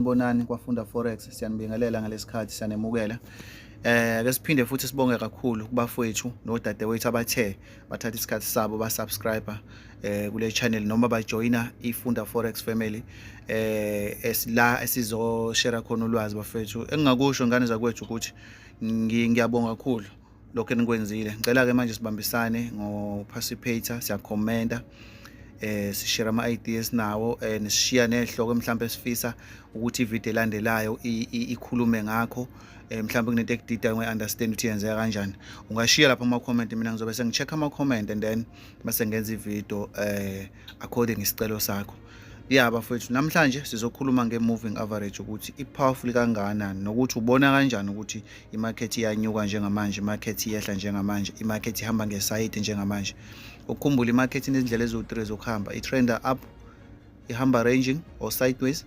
Bonani kwaFunda Forex, siyanibingelela ngalesikhathi, siyanemukela. Ake siphinde futhi sibonge kakhulu kubafowethu nodadewethu abathe bathatha isikhathi sabo ba-subscriber kule channel noma bajoyina iFunda Forex family la esizoshare khona ulwazi bafowethu. Engingakusho ngane zakwethu ukuthi ngiyabonga kakhulu lokho enikwenzile. Ngicela ke manje sibambisane ngo-participator, siyakhomenda, sishare ama-ideas nawo, nishiya nehloko mhlawumbe esifisa ukuthi ivideo elandelayo ikhulume ngakho. Mhlawumbe kunento ekudida ngi-understand ukuthi yenzeka kanjani, ungashiya lapha ama-comment. Mina ngizobe sengi-check ama-comment and then bese ngenza ivideo according isicelo sakho. Bafowethu, namhlanje sizokhuluma nge-moving average ukuthi i-powerful kangakanani, nokuthi ubona kanjani ukuthi i-market iyanyuka njengamanje, i-market iyehla njengamanje, i-market ihamba ngesayidi njengamanje. Ukukhumbula i-market inezindlela eziwu-3 zokuhamba: i-trender up, ihamba ranging or sideways,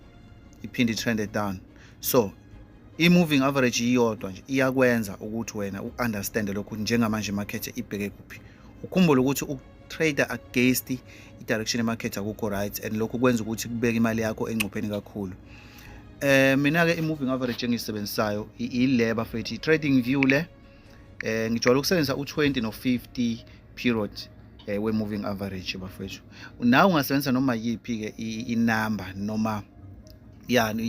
iphinde i-trend down. So i-moving average iyodwa nje iyakwenza ukuthi wena u-understand lokhu njengamanje i-market ibheke kuphi. Ukukhumbula ukuthi trader against i-direction ye-market akukho right, and lokhu kwenza ukuthi kubeke imali yakho engcupheni kakhulu. Mina-ke i-moving average engiyisebenzisayo ile bafethu, i-trading view le. Ngijwayele ukusebenzisa u-20 no-50 period we-moving average bafethu. Nawe ungasebenzisa noma yiphi-ke inamba noma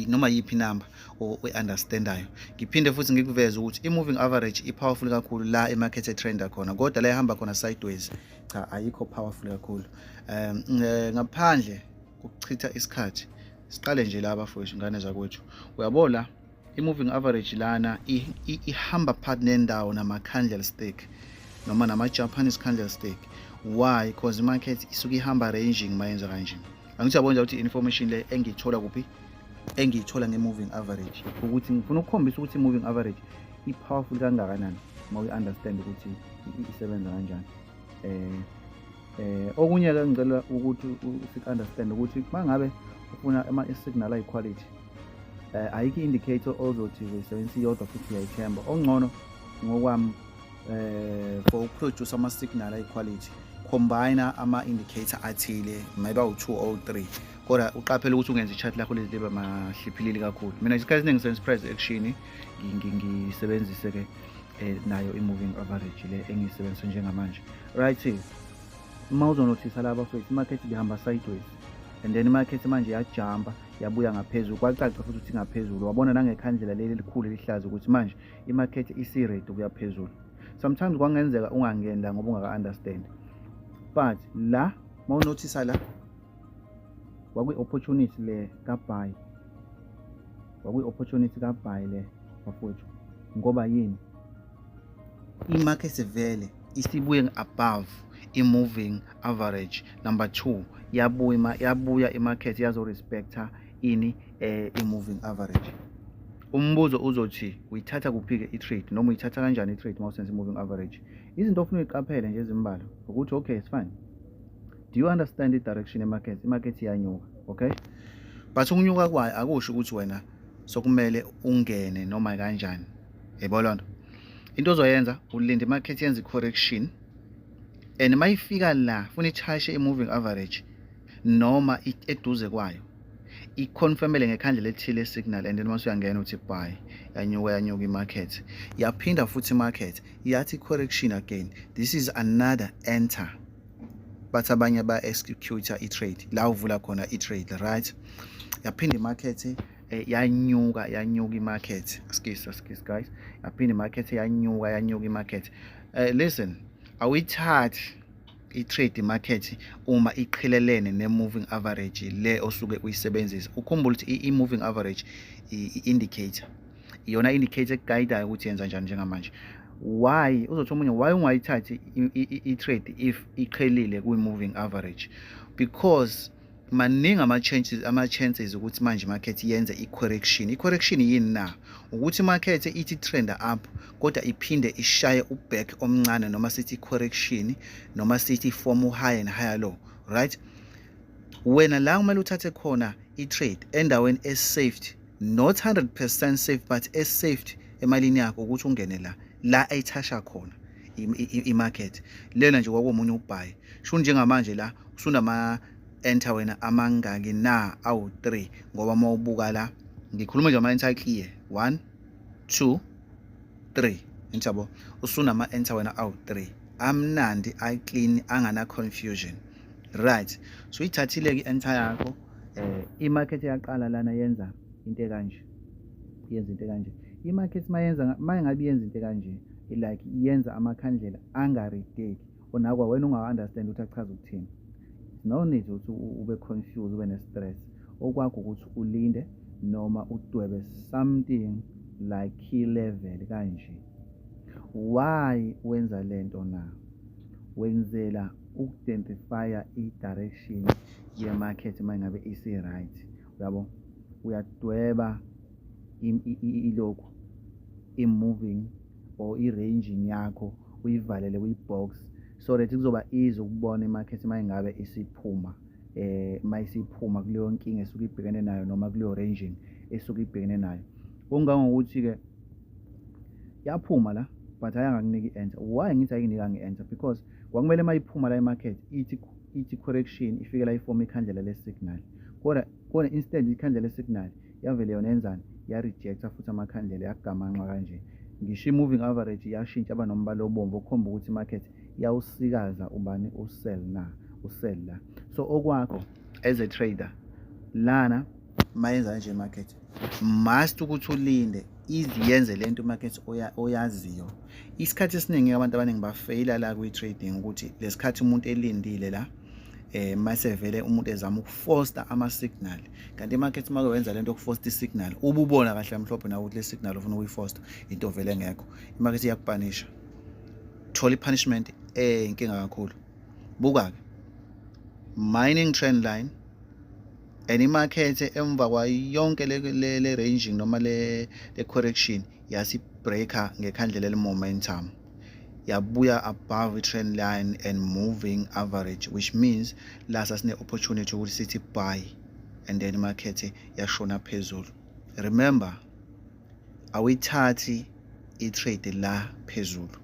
noma yiphi inamba we-understandayo. Ngiphinde futhi ngikuveze ukuthi i-moving average i-powerful kakhulu la i-market e-trenda khona, kodwa la ihamba khona sideways cha ayikho powerful kakhulu. Ngaphandle kokuchitha isikhathi, siqale nje la bafowethu, ngane zakwethu. Uyabona i-moving average lana ihamba phakathi nendawo nama-candlestick noma nama-Japanese candlestick. Why? Because i-market isuke ihamba ranging mayenza kanje. Angithi uyabona ukuthi information le engiyithola kuphi, engiyithola nge-moving average, ukuthi ngifuna ukukhombisa ukuthi i-moving average i-powerful kangakanani uma uyi-understand ukuthi isebenza kanjani. Okunye-ke ngicela ukuthi usik-understand ukuthi mangabe ufuna ama-signal ayi-quality, ayikho i-indicator ozothi uyisebenzisa iyodwa futhi uyayithemba. Ongcono ngokwami for ukuproduce ama-signal ayi-quality, combine ama-indicator athile, maybe awu-2 or 3, kodwa uqaphele ukuthi ungenza i-chart lakho libe mahliphilili kakhulu. Mina isikhathi esiningi ngisebenzisa price action, ngisebenzise-ke nayo i-moving average le engiyisebenzisa njengamanje. Right, uma uzonothisa la bafethu, i-market ihamba sideways and then i-market manje yajumpa yabuya ngaphezulu, kwacaca futhi ukuthi ngaphezulu. Wabona nangekhandlela leli elikhulu elihlaza ukuthi manje i-market isi-ready ukuya phezulu. Sometimes kwangenzeka ungangeni la ngoba ungaka-understand, but la uma unothisa la kwakuyi-opportunity le ka-buy, kwakuyi-opportunity ka-buy le bafowethu. Ngoba yini? I-market vele isibuye above i-moving average. Number 2, yabuya i-market yazo-respecta ini i-moving average. Umbuzo uzothi uyithatha kuphi-ke i-trade noma uyithatha kanjani i-trade uma usenza i-moving average? Izinto ofuna uyiqaphele nje ezimbalwa ukuthi okay, it's fine. Do you understand i-direction ye-market? I-market iyanyuka, okay? But ukunyuka kwayo akusho ukuthi wena sokumele ungene noma kanjani. Yebo nto. Into ozoyenza ulinda i-market yenza i-correction, and mayifika la funa ithashe i-moving average noma eduze kwayo, i-confirmele ngekhandlela ethile le-signal, and then mase uyangena uthi buy, yanyuka i-market. Yaphinda futhi i-market yathi correction again. This is another enter. But abanye ba-execute i-trade la uvula khona i-trade, right? Yaphinda i-market yanyuka i-market. Excuse guys. Yaphinda i-market yanyuka i-market. Listen, awuyithathi i-trade market uma iqhelelene ne-moving average le osuke uyisebenzisa. Ukhumbula ukuthi i-moving average i-indicator, iyona indicator ekuguidayo ukuthi yenza njani njengamanje. Why uzothi omunye why ungayithathi i-trade if iqhelile kwi-moving average? Because maningi ama-chances ukuthi manje market yenze i-correction. I-correction yini na? Ukuthi market ithi trend up kodwa iphinde ishaye u-back omncane, noma sithi correction, noma sithi form high and higher low, right? Wena la kumele uthathe khona i-trade endaweni e-safe, not 100% safe but e-safe emalini yakho ukuthi ungene la ayithasha khona i-market. Lena nje kwakumunye ubuy. Sho njengamanje la usunama enter wena amangaki na awu3, ngoba mawubuka la ngikhuluma nje ama-enter clear 1 2 3 entshabo usunama enter wena awu3 amnandi clean angana confusion right. So uyithathile ke enter yakho i-market yaqala lana yenza into ekanje i-market mayengabe yenza into ekanje like yenza amakhandlela angarideki onakwa wena unga-understand ukuthi achaza ukuthini. No need ukuthi ube confused ube ne-stress. Okwakho ukuthi ulinde noma udwebe something like key level kanje. Why wenza lento na? Wenzela uku-identifya i-direction ye-market mangabe isi-right. Uyabo uyadweba ilokhu i-moving or i-ranging yakho uyivalele kwi-box so that kuzoba easy ukubona i-market mangabe isiphuma mayisiphuma kuleyo nkinga esuke ibhekene nayo noma kuleyo ranging esuke ibhekene nayo. Kungangokuthi ke yaphuma la but ayangakuniki i-enter. Why ngithi ayinika nge-enter? Because kwakumele mayiphuma la i-market ithi correction ifike la iform ikhandlela le-signal kodwa instead ikhandlela le-signal yavele yona yenzani ya-rejecta futhi amakhandlela yagamanxa kanje. Ngisho i-moving average yashintsha aba nombala obomvu okhomba ukuthi i-market yawusikaza ubani usell la. So okwakho as a trader lana mayenza nje i-market must ukuthi ulinde iziyenze lento i-market oyaziyo. Isikhathi esiningi abantu abaningi bafeyila la kwi-trading ukuthi lesikhathi umuntu elindile la mase vele umuntu ezama ukufosta ama-signal kanti i-market make wenza lento yokufosta i-signal ububona kahle mhlophe nawe ukuthi le signal ufuna ukuyifosta into vele ngekho i-market iyakupanisha. Thola i-punishment inkinga kakhulu. Buka-ke mining trend line and i-market emva kwa yonke le ranging noma le correction yasibreaker ngekhandlela le-momentum yabuya above trend line and moving average, which means la sasine opportunity ukuthi sithi buy and then market yashona phezulu. Remember awuyithathi i-trade la phezulu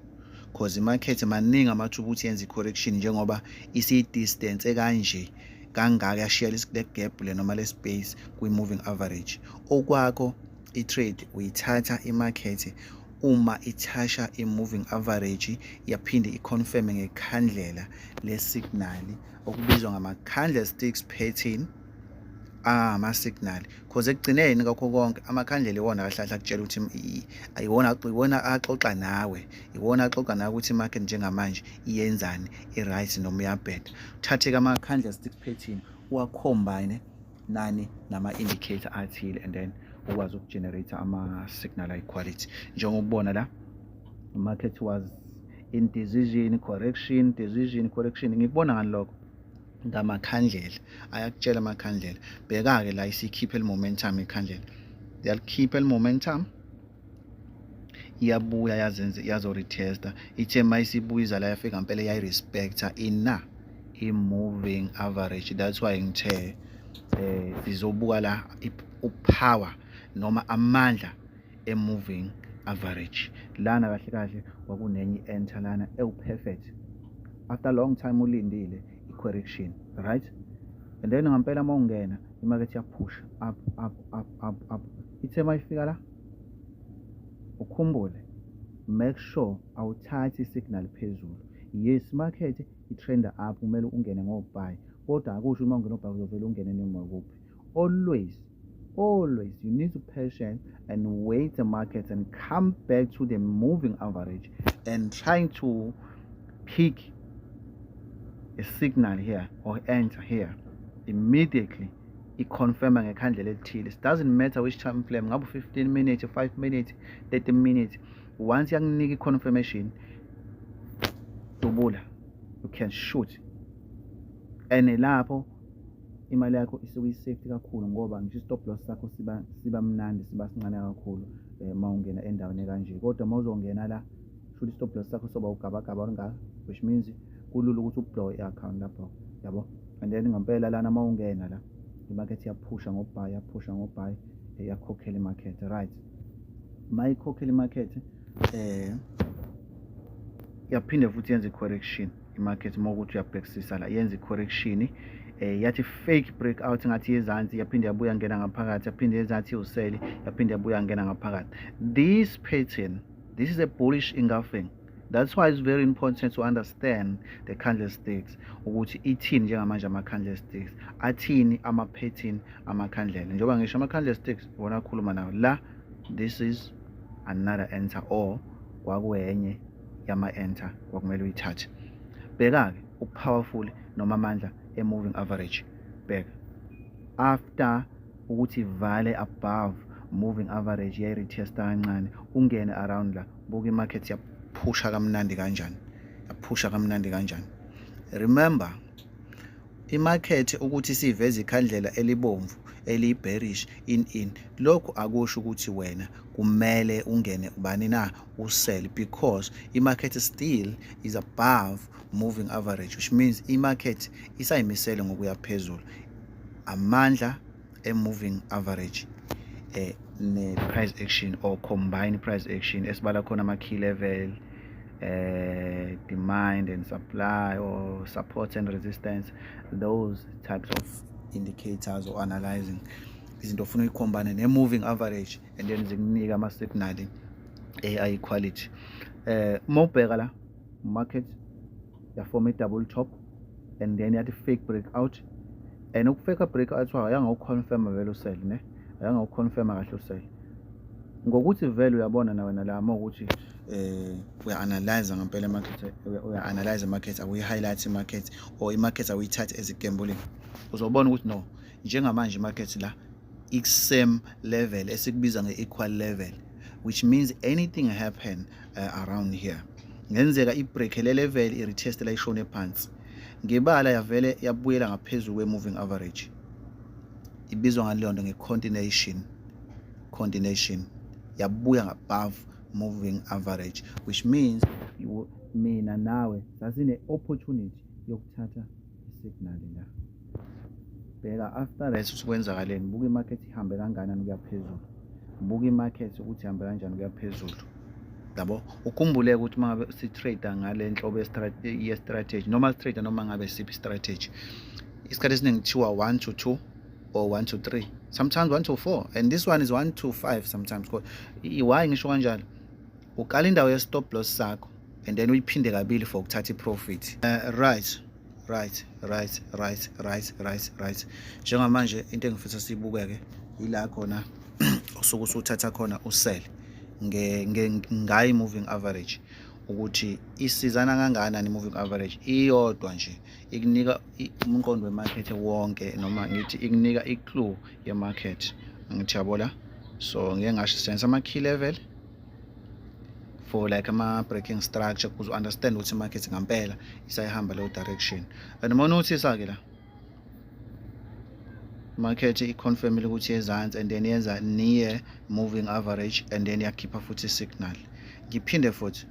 because i-market maningi amathuba ukuthi yenze i-correction njengoba isi-distance kanje kangaka yashiya le gap le noma le space kwi-moving average. Okwakho i-trade uyithatha i-market uma ithasha i-moving average yaphinde iconfirm ngekhandlela le-signal okubizwa ngama-candlesticks pattern ama-signal because ekugcineni kakho konke amakhandlela iwona kahle akutshela ukuthi iwona axoxa nawe ukuthi i-market njengamanje iyenzani i-right noma iyabheda. Uthathe ama-candlestick pattern uwacombine nani nama-indicator athile and then ukwazi ukugenerate ama-signal ayi-quality. Njengokubona la market was in decision correction. Ngikubona ngani lokho? Ngamakhandlela ayakutshela amakhandlela. Bheka-ke la isikhiphe le-momentum ikhandlela yalikhipha le-momentum iyabuya yazo-retesta ithe mayisibuyiza la yafika ngempela yayi-respecta i-moving average. That's why ngithe sizobuka la upower noma amandla e-moving average. Lana kahle kahle kwakunenye i-enter lana ewu-perfect after long time ulindile i-correction, right? And then ngempela mawungena i-market yapush up ithe mayifika la ukhumbule make sure awuthathi i-signal phezulu. Yes market i-trenda up kumele ungene ngo-buy kodwa akusho uma ungena ngo-buy uzovele ungene noma kuphi. Always you need to patient and wait the market and come back to the moving average and trying to pick a signal here or enter here immediately i-confirma ngekhandlela elithile. It doesn't matter which time frame, ngabe 15 minutes, 5 minutes, 30 minutes. Once yakunika i-confirmation dubula, you can shoot and lapho imali yakho isuke i-safety kakhulu ngoba ngisho stop loss sakho siba mnandi siba sincane kakhulu mawungena endaweni kanje. Kodwa mawuzongena la shoot stop loss sakho soba ugabagaba olungaka, which means kulula ukuthi ublow i-account lapho yabo. And then ngempela lana mawungena la i-market yaphusha ngo-buy yakhokhela i-market, right? Mayikhokhela i-market yaphinde futhi yenze i-correction i-market mawukuthi uyabhekisisa la yenze i-correction yathi fake breakout ngathi ezansi yaphinde yabuya ngena ngaphakathi, yaphinde ezansi useli yaphinde yabuya ngena ngaphakathi. This pattern, this is a bullish engulfing. That's why it's very important to understand the candlesticks ukuthi ithini njengamanje ama-candlesticks, athini ama-pattern amakhandlela. Njengoba ngisho ama-candlesticks wona akhuluma nawo la, this is another enter or kwakuyenye yama-enter kwakumele uyithathe. Bheka-ke upowerful noma amandla e-moving average. Bheka after ukuthi vale above moving average yayi-retesta kancane ungene around la, buka i-market yaphusha kamnandi kanjani. Remember i-market ukuthi siveze ikhandlela elibomvu eliyi-bearish in lokhu akusho ukuthi wena kumele ungene ubani na usell, because i-market still is above moving average, which means i-market isayimisele ngokuya phezulu. Amandla e-moving average ne-price action or combined price action esibala khona ama-key level, demand and supply, or support and resistance, those types of indicators or analyzing izinto ofuna uyicombine ne-moving average and then zikunika ama-signal ayi-quality. Mawubheka la market yafoma i-double top and then yathi fake breakout, and ukufake breakout ayanga uconfirm vele usell ne, ayanga uconfirm kahle usell ngokuthi vele uyabona nawe nalama ukuthi uya-analyze ngempela market, uya-analyze market, akuyi-highlight market or i-market awuyithathe as gambling, uzobona ukuthi no, njengamanje market la i-same level esikubiza nge-equal level, which means anything happen around here. Ngenzeka i-break le level i-retest la ishone phansi, ngebala yavele yabuyela ngaphezulu kwe-moving average, ibizwa ngaleyo nto nge-continuation, yabuya above moving average, which means mina nawe sasine-opportunity yokuthatha isignal la. Bheka after that ukuthi kwenzakaleni, buka i-market ihambe kangakanani kuya phezulu, buka i-market ukuthi ihambe kanjani kuya phezulu, yabo. Ukhumbuleke ukuthi uma ngabe si-trade ngale nhlobo ye-strategy, noma si-trade noma ngabe siphi strategy, isikhathi esiningi kuthiwa 1 to 2 or 1 to 3, sometimes 1 to 4, and this one is 1 to 5 sometimes. Why ngisho kanjalo? Ukala indawo ye-stop loss sakho and then uyiphinde kabili for ukuthatha i-profit. Right. Njengamanje into engifisa siyibukeke ila khona usuku usuthatha khona usell ngayi moving average, ukuthi isizana kangakanani moving average iyodwa nje ikunika umqondo we-market wonke, noma ngithi ikunika i-clue ye-market, ngithi yabola. So ngeke ngasho sense ama-key level for like ama-breaking structure ukuze understand ukuthi i-market ngampela isayihamba leyo direction. And uma notice-ke la market i-confirmile ukuthi ezansi and then yenza near moving average and then yakhipha futhi i-signal. Ngiphinde futhi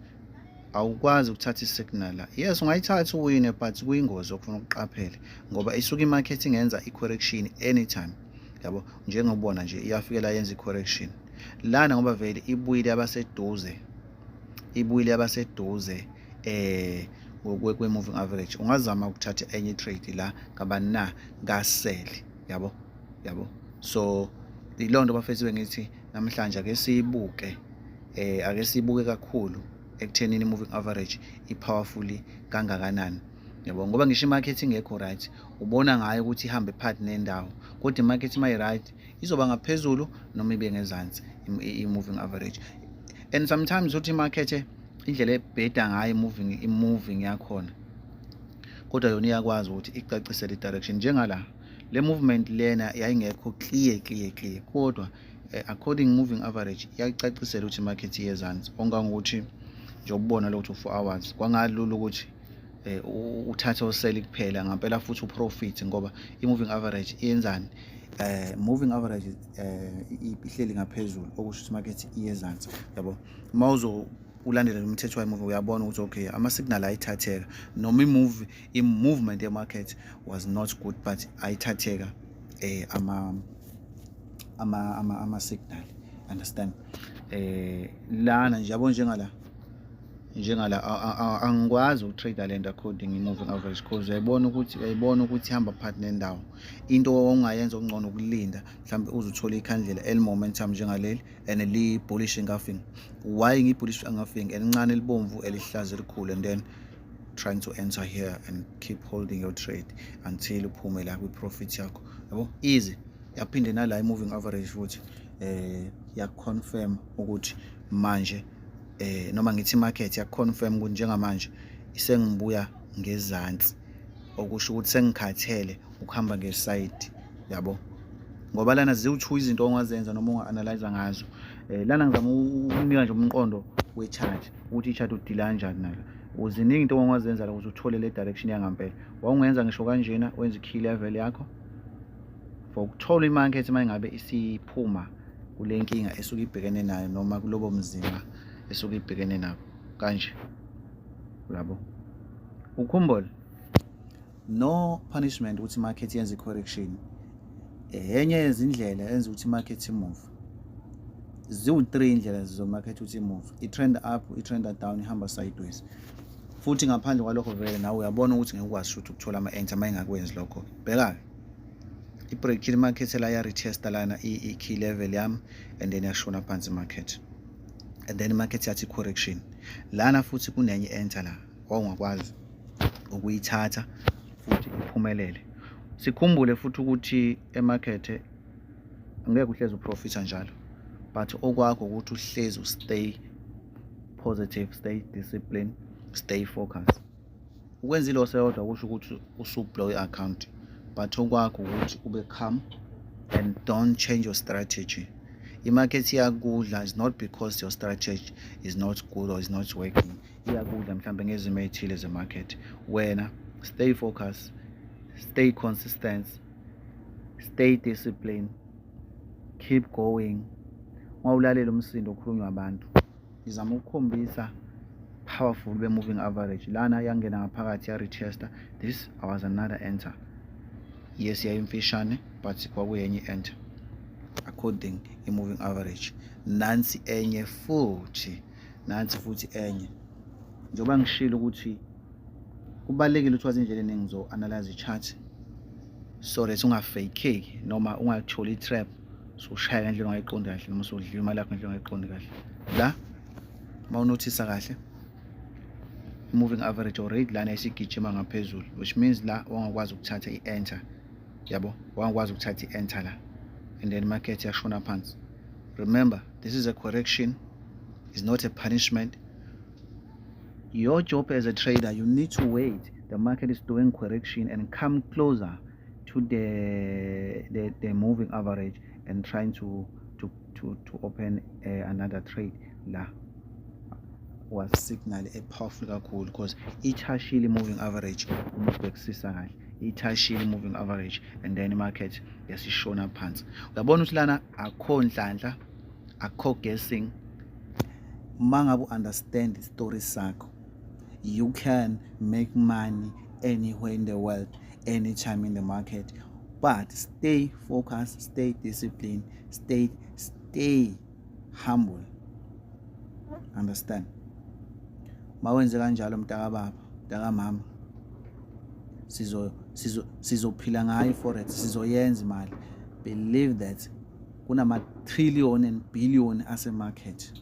awukwazi ukuthatha i-signal la. Yes, ungayithatha uwine, but kuyingozi okufuna ukuqaphele ngoba isuka i-market ingenza i-correction anytime, yabo. Njengobona nje iyafikela yenza i-correction lana ngoba vele ibuyile abaseduze kwe-moving average. Ungazama ukuthatha enye trade la kabani na ngasell, yabo. So iloo nto bafethiwe ngithi namhlanje ake siyibuke kakhulu ekuthenini moving average i-powerfully kangakanani, yabo. Ngoba ngisho i-market ingekho right ubona ngayo ukuthi ihambe phakathi nendawo, kodwa i-market uma i-right izoba ngaphezulu noma ibe ngezansi i-moving average. And sometimes uthi i-market indlela ebheda ngayo i-moving yakhona, kodwa yona iyakwazi ukuthi icacisele i-direction. Njengala le movement lena yayingekho clear, kodwa according moving average yayicacisela ukuthi i-market iyezansi, ongangokuthi nje ubona lokho 4 hours kwangalula ukuthi uthathe usell kuphela ngampela futhi uprofit, ngoba i-moving average iyenzani, moving average ihleli ngaphezulu, okusho ukuthi market iyezansi, yabo. Uma ulandela umthetho wayo uyabona ukuthi okay, ama-signal ayithatheka noma i-movement ye-market was not good, but ayithatheka ama-signal, understand. Lana nje yabo, njengala njengala angikwazi ukutrade lento according i-moving average because uyayibona ukuthi ihamba phakathi nendawo. Into ongayenza okungcono ukulinda mhlawumbe uzuthola ikhandlela eli-momentum njengaleli and li-bullish engafing. Why ngi-bullish engafing? Elincane elibomvu elihlaza elikhulu, and then trying to enter here and keep holding your trade until uphume la kwi-profit yakho, yabo. Easy. Yaphinde nala i-moving average futhi ya-confirm ukuthi manje noma ngithi market ya-confirm ukuthi njengamanje isengibuya ngezansi, okusho ukuthi sengikhathele ukuhamba ngeside, yabo. Ngoba lana ziwu-2 izinto ongazenza noma unga-analyze ngazo. Lana ngizama ukunika nje umqondo we-chart ukuthi i-chart udila kanjani nalo. Uziningi into ongazenza la ukuze uthole le direction yangampela. Wawungenza ngisho kanjena, wenza i-key level yakho for ukuthola i-market uma ngabe isiphuma kule nkinga esuke ibhekene nayo noma kulobo mzimba esuke ibhekene nabo kanje, yabo. Ukhumbule no punishment ukuthi market yenze correction. Enye yezindlela yenza ukuthi market imove. Ziwu-3 indlela zo market ukuthi imove: i-trend up, i-trend down, ihamba sideways. Futhi ngaphandle kwalokho vele nawe uyabona ukuthi ngeke ukwazi ukuthi ukuthola ama-enter uma ingakwenzi lokho. Bheka i-break market la ya retest lana i-key level yami, and then yashona phansi market, and then market yathi correction. Lana futhi kunenye enter la ongakwazi ukuyithatha futhi iphumelele. Sikhumbule futhi ukuthi emarket angeke uhlezi uprofita njalo, but okwakho ukuthi uhlezi stay positive, stay disciplined, stay focused. Ukwenza ilo seyodwa kusho ukuthi usublow i-account, but okwakho ukuthi ube calm and don't change your strategy. I-market iyakudla is not because your strategy is not good or is not working. Iyakudla mhlambe ngezimo ezithile ze-market. Wena stay focused, stay consistent, stay disciplined, keep going. Ngawulalela umsindo okhulunywa abantu, ngizama ukukhombisa powerful be-moving average. Lana yangena ngaphakathi ya-retester. This was another enter. Yes, yayimfishane, but kwakuyenye enter according i-moving average. Nansi enye futhi, enye. Njengoba ngishilo ukuthi kubalekile ukuthi wazi indlela eningi zo-analyze i-chart so that ungafake noma ungatholi i-trap so ushaya ngendlela ongayiqondi kahle noma usudlula imali yakho ngendlela ongayiqondi kahle. La mawunothisa kahle moving average already lana isigijima ngaphezulu, which means la wangakwazi ukuthatha i-enter, yabo. Wangakwazi ukuthatha i-enter la, and then market yashona phansi. Remember, this is a correction, it's not a punishment. Your job as a trader, you need to wait. The market is doing correction and come closer to the moving average and trying to open another trade. La was signal a powerful kakhulu because ithashile moving average umuntu bekusisa kahle, ithashile moving average, and then market yasishona phansi. Uyabona ukuthi lana akho nhlanhla, akho guessing. Mangabu understand the story sakho, you can make money anywhere in the world, anytime in the market, but stay focused, stay disciplined, stay humble. Understand? Mawenze kanjalo mntaka baba, mntaka mama, sizophila ngayo forex, sizoyenza imali. Believe that kunama trillion and billion ase market.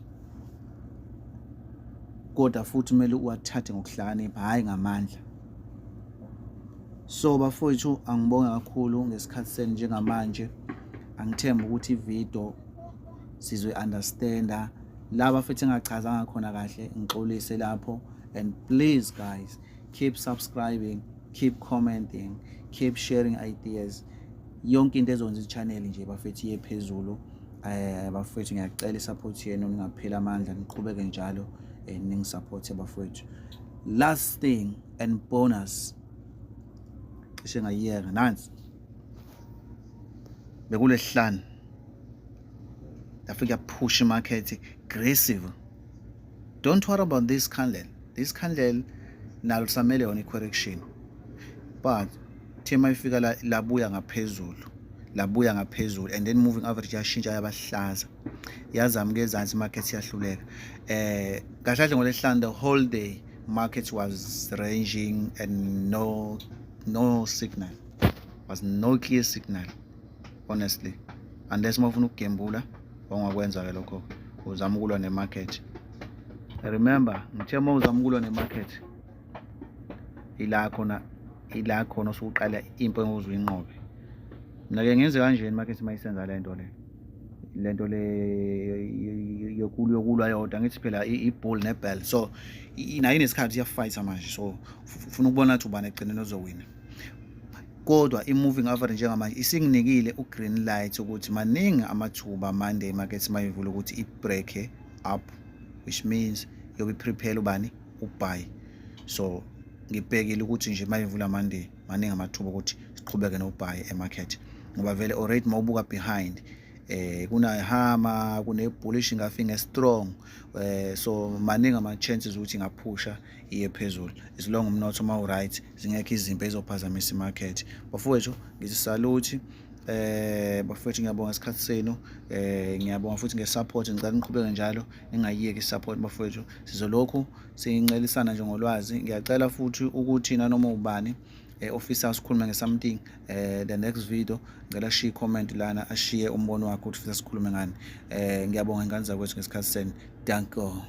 Kodwa futhi kumele uwathathe ngokuhlakanipha, hayi ngamandla. So bafowethu, angibonga kakhulu ngesikhathi senu njengamanje. Angithemba ukuthi ivideo sizwe understanda. Laba futhi engachazanga khona kahle ngixolise lapho, and please guys, keep subscribing, keep commenting, keep sharing ideas. Yonke into ezonza i-channel nje bafethu iye phezulu. Bafethu ngiyacela i-support yenu, ningaphela amandla, niqhubeke njalo ningi-support bafethu. Last thing and bonus, cishe ngayiyeka nansi bekulesihlanu yafika push market aggressive. Don't worry about this candle. This candle nalo samele yona i-correction, but thema ifika labuya ngaphezulu, and then moving average yashintsha yabahlaza. yazama ke ezansi market yahluleka. Kahle ngoLwesihlanu the whole day market was ranging and no signal, was no clear signal honestly, unless mawufuna ukugembula ongakwenza ke lokho uzama ukulwa nemarket. Remember ngithe mawuzama ukulwa nemarket ila khona usuqala impo engozwe inqobe. Mina ke ngenze kanjeni market mayisenza lento le yokulwa yodwa ngithi phela i-bull ne-bell, so nayo inesikhathi iyafighta manje, so ufuna ukubona ukuthi ubani egcineni ozowina. Kodwa i-moving average njengamanje isinginikile u-green light ukuthi maningi amathuba Monday market mayivula ukuthi i-break up, which means yobe prepare ubani ubuy. So ngibhekile ukuthi nje mayivula Monday maningi amathuba ukuthi siqhubeke nobuy emarket, ngoba vele already mawubuka behind kunahama kune-bullish ingafika strong, so maningi ama-chances ukuthi ingaphusha iye phezulu as long umnotho mawu-right, zingekho izimpi ezophazamisa imarket. Bafowethu ngithi salute, bafowethu ngiyabonga isikhathi senu, ngiyabonga futhi nge-support, ngicela niqhubeke njalo ningayiyeki i-support bafowethu, sizolokhu sincelisana nje ngolwazi. Ngiyacela futhi ukuthi nanoma ubani ofisa sikhulume nge-something the next video ngicela shiye comment lana, ashiye umbono wakhe ukuthi ufisa sikhulume ngani. Ngiyabonga ingane zakwethu ngesikhathi senu. Danko.